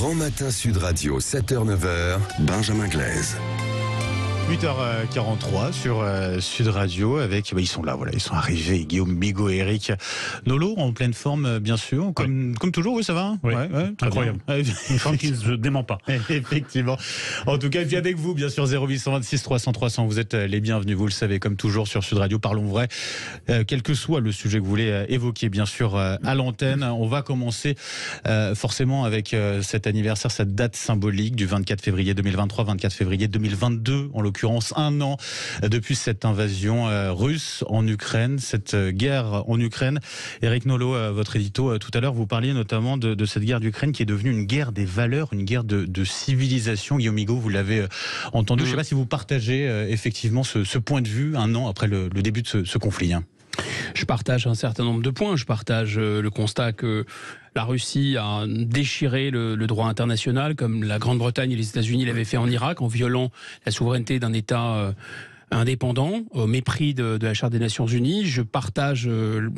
Grand Matin Sud Radio, 7h-9h, Benjamin Glaise. 8h43 sur Sud Radio avec, ils sont là, voilà, ils sont arrivés, Guillaume Bigot et Eric Nolot en pleine forme, bien sûr, comme toujours, oui, ça va, oui. Ouais, Incroyable. Une forme qui ne se dément pas. Effectivement. En tout cas, et puis avec vous, bien sûr, 0826 300 300, vous êtes les bienvenus, vous le savez, comme toujours sur Sud Radio, parlons vrai, quel que soit le sujet que vous voulez évoquer, bien sûr, à l'antenne. On va commencer forcément avec cet anniversaire, cette date symbolique du 24 février 2023, 24 février 2022, en l'occurrence, un an depuis cette invasion russe en Ukraine, cette guerre en Ukraine. Eric Nolot, votre édito, tout à l'heure, vous parliez notamment de cette guerre d'Ukraine qui est devenue une guerre des valeurs, une guerre de civilisation. Guillaume Bigot, vous l'avez entendu. Je ne sais pas si vous partagez effectivement ce point de vue un an après le début de ce conflit. Je partage un certain nombre de points. Je partage le constat que la Russie a déchiré le droit international, comme la Grande-Bretagne et les États-Unis l'avaient fait en Irak, en violant la souveraineté d'un État indépendant, au mépris de la Charte des Nations Unies. Je partage le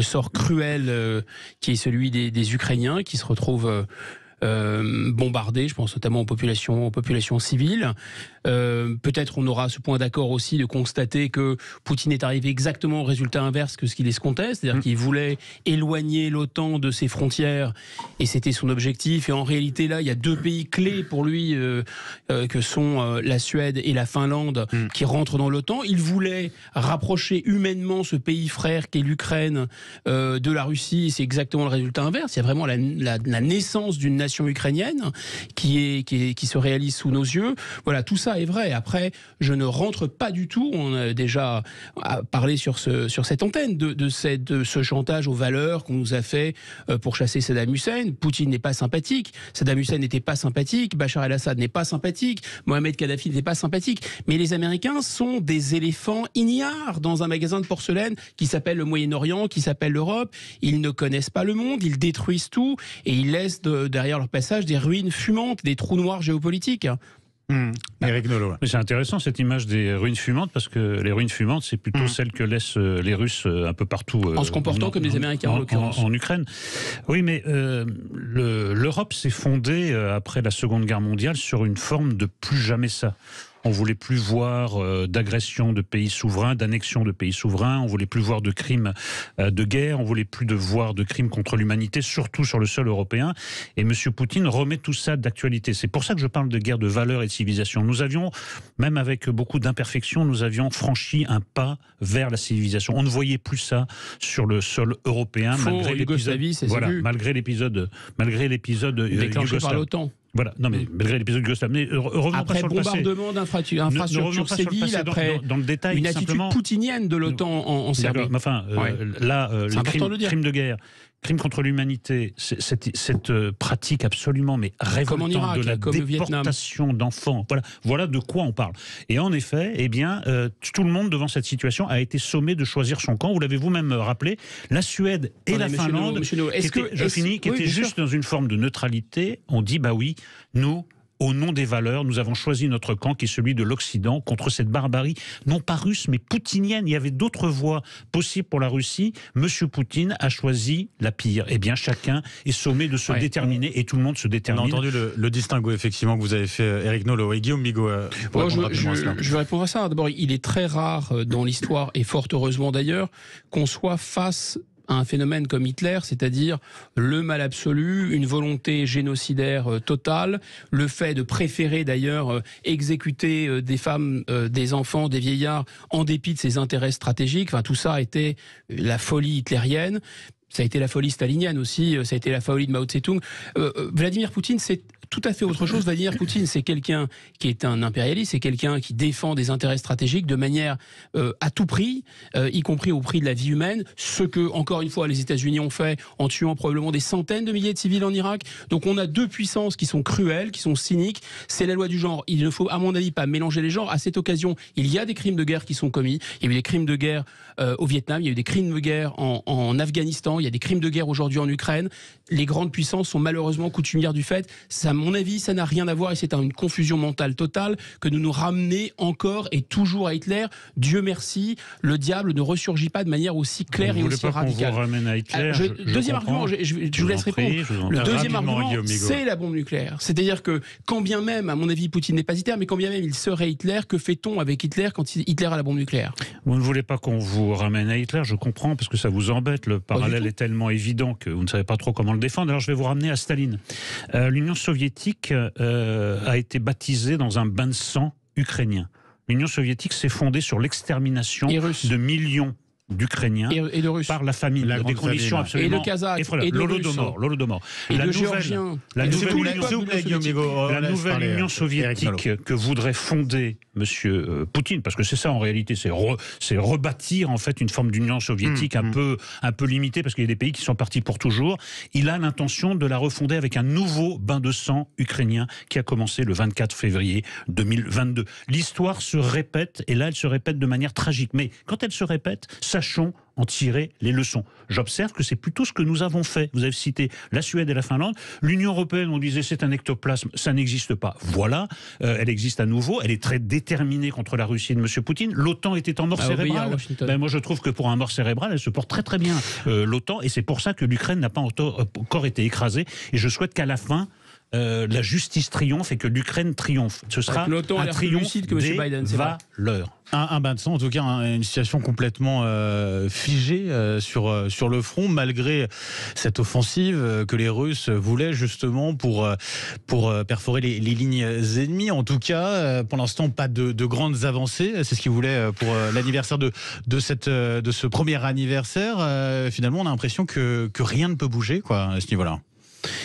sort cruel qui est celui des Ukrainiens, qui se retrouvent bombardés. Je pense notamment aux populations civiles. Peut-être on aura ce point d'accord aussi de constater que Poutine est arrivé exactement au résultat inverse que ce qu'il escomptait, c'est-à-dire qu'il voulait éloigner l'OTAN de ses frontières et c'était son objectif. Et en réalité là, il y a deux pays clés pour lui que sont la Suède et la Finlande qui rentrent dans l'OTAN. Il voulait rapprocher humainement ce pays frère qu'est l'Ukraine de la Russie. C'est exactement le résultat inverse. Il y a vraiment la naissance d'une nation ukrainienne qui se réalise sous nos yeux. Voilà, tout ça est vrai. Après, je ne rentre pas du tout, on a déjà parlé sur cette antenne, de ce chantage aux valeurs qu'on nous a fait pour chasser Saddam Hussein. Poutine n'est pas sympathique, Saddam Hussein n'était pas sympathique, Bachar el-Assad n'est pas sympathique, Mohamed Kadhafi n'est pas sympathique. Mais les Américains sont des éléphants ignares dans un magasin de porcelaine qui s'appelle le Moyen-Orient, qui s'appelle l'Europe. Ils ne connaissent pas le monde, ils détruisent tout et ils laissent derrière leur passage des ruines fumantes, des trous noirs géopolitiques. Eric Nolot. C'est intéressant cette image des ruines fumantes, parce que les ruines fumantes, c'est plutôt celles que laissent les Russes un peu partout. En se comportant comme des Américains en l'occurrence. En Ukraine. Oui, mais l'Europe s'est fondée après la Seconde Guerre mondiale sur une forme de plus jamais ça. On voulait plus voir d'agression de pays souverains, d'annexion de pays souverains. On voulait plus voir de crimes de guerre. On voulait plus voir de crimes contre l'humanité, surtout sur le sol européen. Et M. Poutine remet tout ça d'actualité. C'est pour ça que je parle de guerre de valeurs et de civilisation. Nous avions, même avec beaucoup d'imperfections, nous avions franchi un pas vers la civilisation. On ne voyait plus ça sur le sol européen, malgré l'épisode déclenché par l'OTAN. Voilà, non mais malgré l'épisode yougoslave. Mais revenons pas sur le passé. Après bombardement d'infrastructures civiles, après dans le détail, une attitude poutinienne de l'OTAN en Serbie. Enfin, là, les crimes de guerre, crimes contre l'humanité, cette pratique absolument mais révoltante Irak, de la déportation d'enfants. Voilà de quoi on parle. Et en effet, tout le monde devant cette situation a été sommé de choisir son camp. Vous l'avez vous-même rappelé, la Suède et la Finlande, qui étaient juste dans une forme de neutralité. On dit bah oui, nous, au nom des valeurs, nous avons choisi notre camp qui est celui de l'Occident contre cette barbarie, non pas russe, mais poutinienne. Il y avait d'autres voies possibles pour la Russie. Monsieur Poutine a choisi la pire. Eh bien, chacun est sommé de se déterminer et tout le monde se détermine. On a entendu le distinguo, effectivement, que vous avez fait, Eric Nolot et Guillaume Bigot. Je vais répondre à ça. D'abord, il est très rare dans l'histoire, et fort heureusement d'ailleurs, qu'on soit face un phénomène comme Hitler, c'est-à-dire le mal absolu, une volonté génocidaire totale, le fait de préférer d'ailleurs exécuter des femmes, des enfants, des vieillards en dépit de ses intérêts stratégiques. Enfin, tout ça a été la folie hitlérienne. Ça a été la folie stalinienne aussi, ça a été la folie de Mao Tse-tung. Vladimir Poutine, c'est tout à fait autre chose. Vladimir Poutine, c'est quelqu'un qui est un impérialiste, c'est quelqu'un qui défend des intérêts stratégiques de manière à tout prix, y compris au prix de la vie humaine, ce que, encore une fois, les États-Unis ont fait en tuant probablement des centaines de milliers de civils en Irak. Donc on a deux puissances qui sont cruelles, qui sont cyniques. C'est la loi du genre. Il ne faut, à mon avis, pas mélanger les genres. À cette occasion, il y a des crimes de guerre qui sont commis. Il y a eu des crimes de guerre au Vietnam, il y a eu des crimes de guerre en Afghanistan, il y a des crimes de guerre aujourd'hui en Ukraine. Les grandes puissances sont malheureusement coutumières du fait. Ça mon avis, ça n'a rien à voir et c'est une confusion mentale totale que de nous ramener encore et toujours à Hitler. Dieu merci, le diable ne ressurgit pas de manière aussi claire et aussi radicale. Vous ramène à Hitler. Deuxième argument, je vous laisse répondre. Le deuxième argument, c'est la bombe nucléaire. C'est-à-dire que quand bien même, à mon avis, Poutine n'est pas Hitler, mais quand bien même il serait Hitler, que fait-on avec Hitler quand Hitler a la bombe nucléaire? Vous ne voulez pas qu'on vous ramène à Hitler, je comprends, parce que ça vous embête. Le parallèle est tellement évident que vous ne savez pas trop comment le défendre. Alors je vais vous ramener à Staline. L'Union soviétique a été baptisée dans un bain de sang ukrainien. L'Union soviétique s'est fondée sur l'extermination de millions d'Ukrainiens et de Russes par la famine, des conditions absolument et de Kazakhs et de l'Holodomor. Et de Géorgiens. La nouvelle Union soviétique que voudrait fonder Monsieur Poutine, parce que c'est ça en réalité, c'est rebâtir en fait une forme d'Union soviétique un peu limitée, parce qu'il y a des pays qui sont partis pour toujours. Il a l'intention de la refonder avec un nouveau bain de sang ukrainien qui a commencé le 24 février 2022. L'histoire se répète, et là elle se répète de manière tragique. Mais quand elle se répète, sachons en tirer les leçons. J'observe que c'est plutôt ce que nous avons fait. Vous avez cité la Suède et la Finlande. L'Union européenne, on disait c'est un ectoplasme, ça n'existe pas. Voilà, elle existe à nouveau. Elle est très déterminée contre la Russie de M. Poutine. L'OTAN était en mort cérébrale. Moi, je trouve que pour un mort cérébral, elle se porte très très bien, l'OTAN. Et c'est pour ça que l'Ukraine n'a pas encore été écrasée. Et je souhaite qu'à la fin, la justice triomphe et que l'Ukraine triomphe. Ce sera un triomphe des valeurs. Un bain de sang, en tout cas, une situation complètement figée sur le front, malgré cette offensive que les Russes voulaient justement pour perforer les lignes ennemies. En tout cas, pour l'instant, pas de grandes avancées. C'est ce qu'ils voulaient pour l'anniversaire de ce premier anniversaire. Finalement, on a l'impression que rien ne peut bouger, quoi, à ce niveau-là.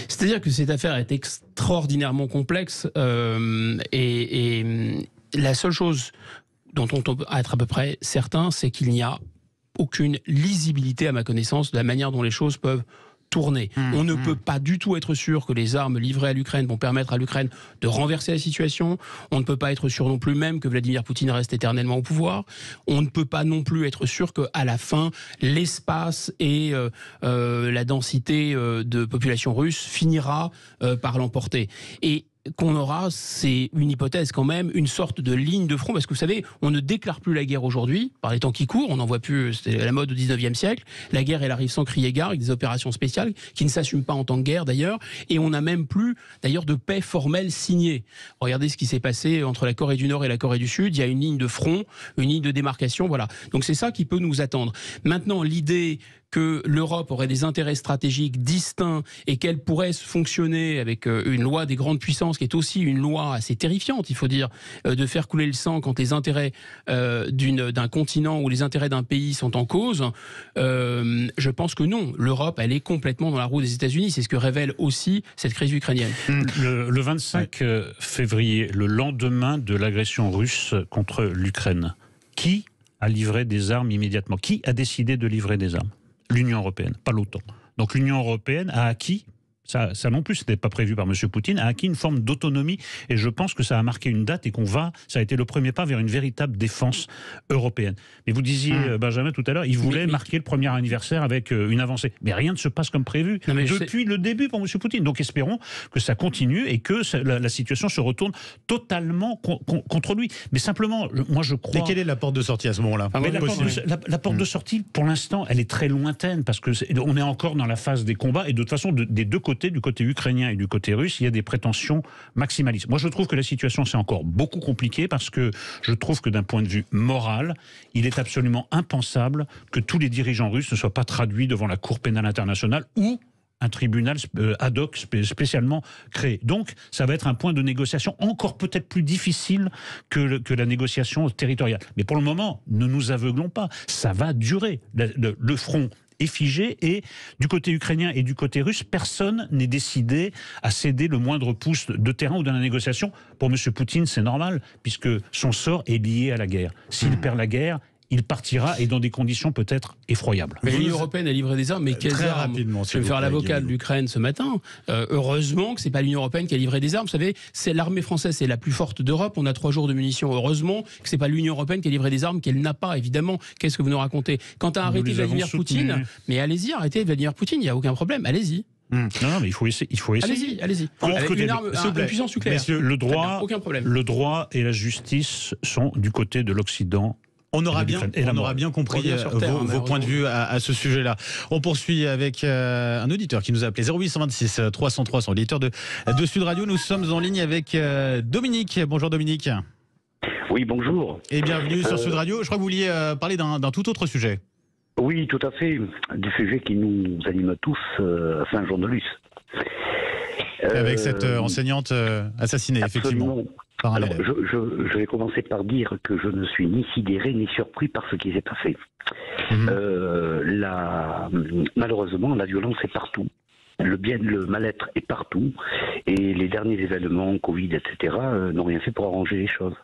C'est-à-dire que cette affaire est extraordinairement complexe et la seule chose dont on peut être à peu près certain, c'est qu'il n'y a aucune lisibilité, à ma connaissance, de la manière dont les choses peuvent tourner. On ne peut pas du tout être sûr que les armes livrées à l'Ukraine vont permettre à l'Ukraine de renverser la situation. On ne peut pas être sûr non plus même que Vladimir Poutine reste éternellement au pouvoir. On ne peut pas non plus être sûr qu'à la fin, l'espace et la densité de population russe finira par l'emporter. Et qu'on aura, c'est une hypothèse quand même, une sorte de ligne de front, parce que vous savez, on ne déclare plus la guerre aujourd'hui, par les temps qui courent, on n'en voit plus, c'était la mode au 19e siècle, la guerre elle arrive sans crier gare, avec des opérations spéciales, qui ne s'assument pas en tant que guerre d'ailleurs, et on n'a même plus d'ailleurs de paix formelle signée. Regardez ce qui s'est passé entre la Corée du Nord et la Corée du Sud, il y a une ligne de front, une ligne de démarcation, voilà. Donc c'est ça qui peut nous attendre. Maintenant, l'idée que l'Europe aurait des intérêts stratégiques distincts et qu'elle pourrait fonctionner avec une loi des grandes puissances qui est aussi une loi assez terrifiante, il faut dire, de faire couler le sang quand les intérêts d'un continent ou les intérêts d'un pays sont en cause, je pense que non. L'Europe, elle est complètement dans la roue des États-Unis. C'est ce que révèle aussi cette crise ukrainienne. Le 25 février, le lendemain de l'agression russe contre l'Ukraine, qui a livré des armes immédiatement? Qui a décidé de livrer des armes? L'Union européenne, pas l'OTAN. Donc l'Union européenne a acquis, ça non plus c'était pas prévu par M. Poutine, a acquis une forme d'autonomie et je pense que ça a marqué une date et ça a été le premier pas vers une véritable défense européenne. Mais vous disiez, Benjamin, tout à l'heure, il voulait marquer le premier anniversaire avec une avancée. Mais rien ne se passe comme prévu depuis le début pour M. Poutine. Donc espérons que ça continue et que la situation se retourne totalement contre lui. Mais simplement, moi je crois... Et quelle est la porte de sortie à ce moment-là? La porte de sortie, pour l'instant, elle est très lointaine parce qu'on est encore dans la phase des combats et de toute façon, des deux côtés, du côté ukrainien et du côté russe, il y a des prétentions maximalistes. Moi, je trouve que la situation, c'est encore beaucoup compliqué parce que je trouve que d'un point de vue moral, il est absolument impensable que tous les dirigeants russes ne soient pas traduits devant la Cour pénale internationale ou un tribunal ad hoc spécialement créé. Donc, ça va être un point de négociation encore peut-être plus difficile que la négociation territoriale. Mais pour le moment, ne nous aveuglons pas. Ça va durer. Le front est figé et du côté ukrainien et du côté russe, personne n'est décidé à céder le moindre pouce de terrain ou de la négociation. Pour M. Poutine, c'est normal, puisque son sort est lié à la guerre. S'il perd la guerre, il partira et dans des conditions peut-être effroyables. Mais l'Union européenne a livré des armes, mais quelles très armes? rapidement, Je vais faire l'avocat de l'Ukraine ce matin. Heureusement que c'est pas l'Union européenne qui a livré des armes. Vous savez, c'est l'armée française, c'est la plus forte d'Europe. On a 3 jours de munitions. Heureusement que c'est pas l'Union européenne qui a livré des armes qu'elle n'a pas. Évidemment, qu'est-ce que vous nous racontez? Quant à arrêter Vladimir Poutine, mais allez-y, arrêtez Vladimir Poutine. Il y a aucun problème. Allez-y. Non, mais il faut essayer. Allez-y. Une puissance nucléaire. Messieurs, aucun problème. Le droit et la justice sont du côté de l'Occident. On aura bien compris vos points de vue à ce sujet-là. On poursuit avec un auditeur qui nous a appelé 0826 300 auditeur de Sud Radio. Nous sommes en ligne avec Dominique. Bonjour Dominique. Oui, bonjour. Et bienvenue sur Sud Radio. Je crois que vous vouliez parler d'un tout autre sujet. Oui, tout à fait. Du sujet qui nous anime tous à Saint-Jean-de-Luz. Avec cette enseignante assassinée, absolument. Effectivement. Alors, je vais commencer par dire que je ne suis ni sidéré ni surpris par ce qui s'est passé. Malheureusement, la violence est partout. Le mal-être est partout. Et les derniers événements, Covid, etc., n'ont rien fait pour arranger les choses.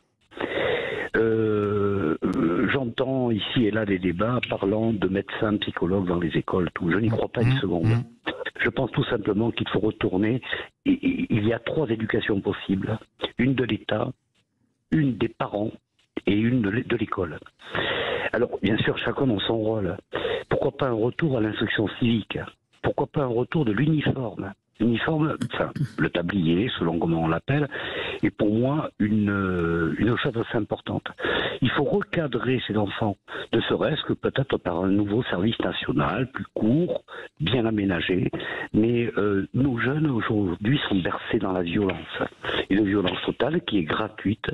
J'entends ici et là des débats parlant de médecins, psychologues dans les écoles, tout. Je n'y crois pas une seconde. Je pense tout simplement qu'il faut retourner. Il y a 3 éducations possibles. Une de l'État, une des parents et une de l'école. Alors, bien sûr, chacun dans son rôle. Pourquoi pas un retour à l'instruction civique? Pourquoi pas un retour de l'uniforme? L'uniforme, enfin, le tablier, selon comment on l'appelle, est pour moi une chose assez importante. Il faut recadrer ces enfants, ne serait-ce que peut-être par un nouveau service national, plus court, bien aménagé. Mais nos jeunes aujourd'hui sont bercés dans la violence. Une violence totale qui est gratuite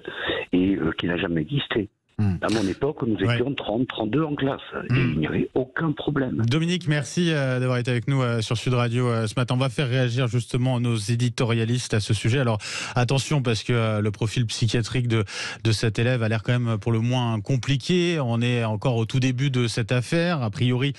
et qui n'a jamais existé. À mon époque, nous étions 30, 32 en classe et il n'y avait aucun problème. Dominique, merci d'avoir été avec nous sur Sud Radio ce matin. On va faire réagir justement nos éditorialistes à ce sujet. Alors attention, parce que le profil psychiatrique de cet élève a l'air quand même pour le moins compliqué. On est encore au tout début de cette affaire. A priori,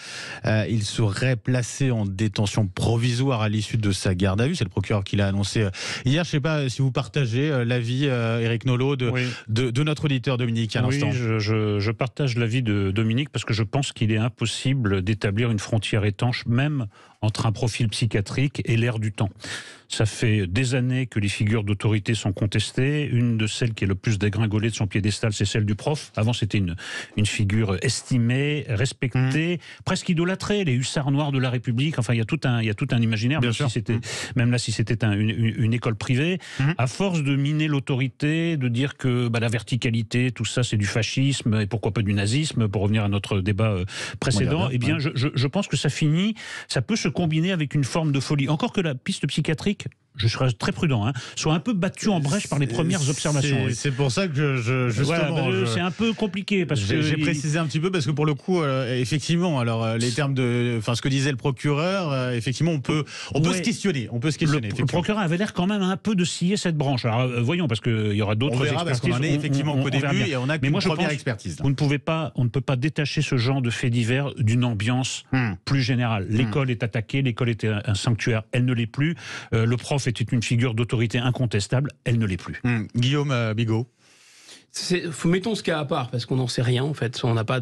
il serait placé en détention provisoire à l'issue de sa garde à vue. C'est le procureur qui l'a annoncé hier. Je ne sais pas si vous partagez l'avis, Éric Nolot, de notre auditeur Dominique à l'instant. Je partage l'avis de Dominique parce que je pense qu'il est impossible d'établir une frontière étanche, même entre un profil psychiatrique et l'ère du temps. Ça fait des années que les figures d'autorité sont contestées. Une de celles qui est le plus dégringolée de son piédestal, c'est celle du prof. Avant, c'était une figure estimée, respectée, presque idolâtrée, les hussards noirs de la République. Enfin, il y a tout un imaginaire, même là, si c'était une école privée. À force de miner l'autorité, de dire que la verticalité, tout ça, c'est du fascisme, et pourquoi pas du nazisme, pour revenir à notre débat précédent, eh bien, je pense que ça peut se combiner avec une forme de folie. Encore que la piste psychiatrique, je serais très prudent, soit un peu battue en brèche par les premières observations. C'est pour ça que justement, c'est un peu compliqué parce que j'ai précisé un petit peu parce que pour le coup, effectivement, alors les termes ce que disait le procureur, effectivement, on peut se questionner. Le procureur avait l'air quand même un peu de scier cette branche. Alors voyons, parce qu'il y aura d'autres expertises. Parce qu'on en est effectivement qu'au début et on a qu'une première expertise. On ne peut pas détacher ce genre de faits divers d'une ambiance plus générale. L'école est attaquée, l'école était un sanctuaire, elle ne l'est plus. Le prof était une figure d'autorité incontestable, elle ne l'est plus. Guillaume Bigot. Mettons ce cas à part, parce qu'on n'en sait rien en fait, on n'a pas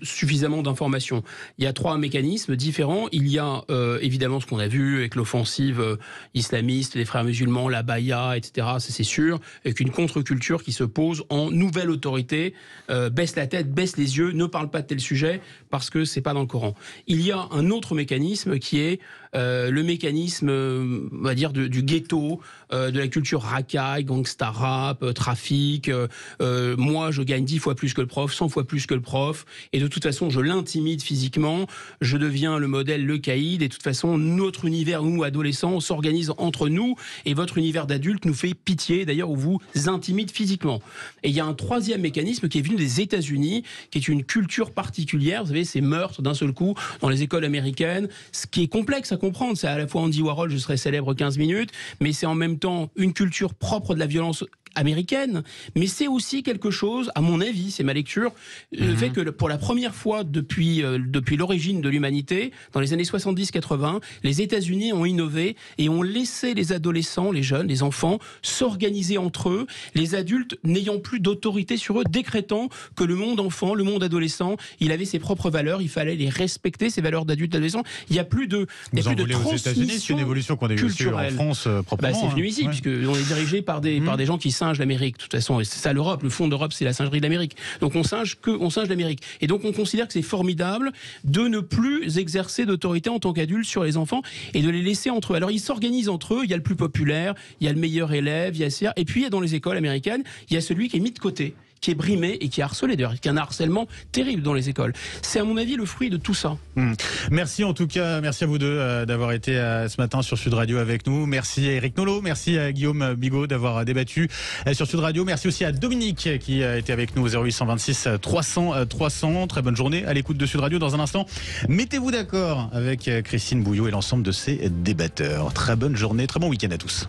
suffisamment d'informations. Il y a 3 mécanismes différents. Il y a évidemment ce qu'on a vu avec l'offensive islamiste, les frères musulmans, la baya, etc. C'est sûr, avec une contre-culture qui se pose en nouvelle autorité, baisse la tête, baisse les yeux, ne parle pas de tel sujet, parce que c'est pas dans le Coran. Il y a un autre mécanisme qui est le mécanisme, on va dire, du ghetto, de la culture racaille, gangsta rap, trafic. Moi, je gagne 10 fois plus que le prof, 100 fois plus que le prof, et de toute façon, je l'intimide physiquement, je deviens le modèle, le caïd, et de toute façon, notre univers, nous, adolescents, s'organise entre nous, et votre univers d'adulte nous fait pitié, d'ailleurs, où vous intimide physiquement. Et il y a un 3e mécanisme qui est venu des États-Unis, qui est une culture particulière, vous savez, ces meurtres d'un seul coup dans les écoles américaines, ce qui est complexe à comprendre, c'est à la fois Andy Warhol, je serai célèbre 15 minutes, mais c'est en même temps une culture propre de la violence américaine, mais c'est aussi quelque chose, à mon avis, c'est ma lecture, le fait que pour la première fois depuis l'origine de l'humanité, dans les années 70-80, les États-Unis ont innové et ont laissé les adolescents, les jeunes, les enfants, s'organiser entre eux, les adultes n'ayant plus d'autorité sur eux, décrétant que le monde enfant, le monde adolescent, il avait ses propres valeurs, il fallait les respecter, ces valeurs d'adultes adolescents. Il n'y a plus de transmission. C'est une évolution qu'on a eue aussi en France proprement. C'est fini ici, puisqu'on est dirigé par des gens qui singe l'Amérique, de toute façon, et c'est ça l'Europe, le fond d'Europe, c'est la singerie de l'Amérique. Donc on singe l'Amérique. Et donc on considère que c'est formidable de ne plus exercer d'autorité en tant qu'adulte sur les enfants et de les laisser entre eux. Alors ils s'organisent entre eux, il y a le plus populaire, il y a le meilleur élève, il y a et puis il y a dans les écoles américaines, il y a celui qui est mis de côté, qui est brimé et qui est harcelé, d'ailleurs, qui a un harcèlement terrible dans les écoles. C'est à mon avis le fruit de tout ça. Merci en tout cas, merci à vous deux d'avoir été ce matin sur Sud Radio avec nous. Merci à Eric Nolot, merci à Guillaume Bigot d'avoir débattu sur Sud Radio. Merci aussi à Dominique qui a été avec nous au 0826 300 300. Très bonne journée à l'écoute de Sud Radio. Dans un instant, mettez-vous d'accord avec Christine Bouillot et l'ensemble de ses débatteurs. Très bonne journée, très bon week-end à tous.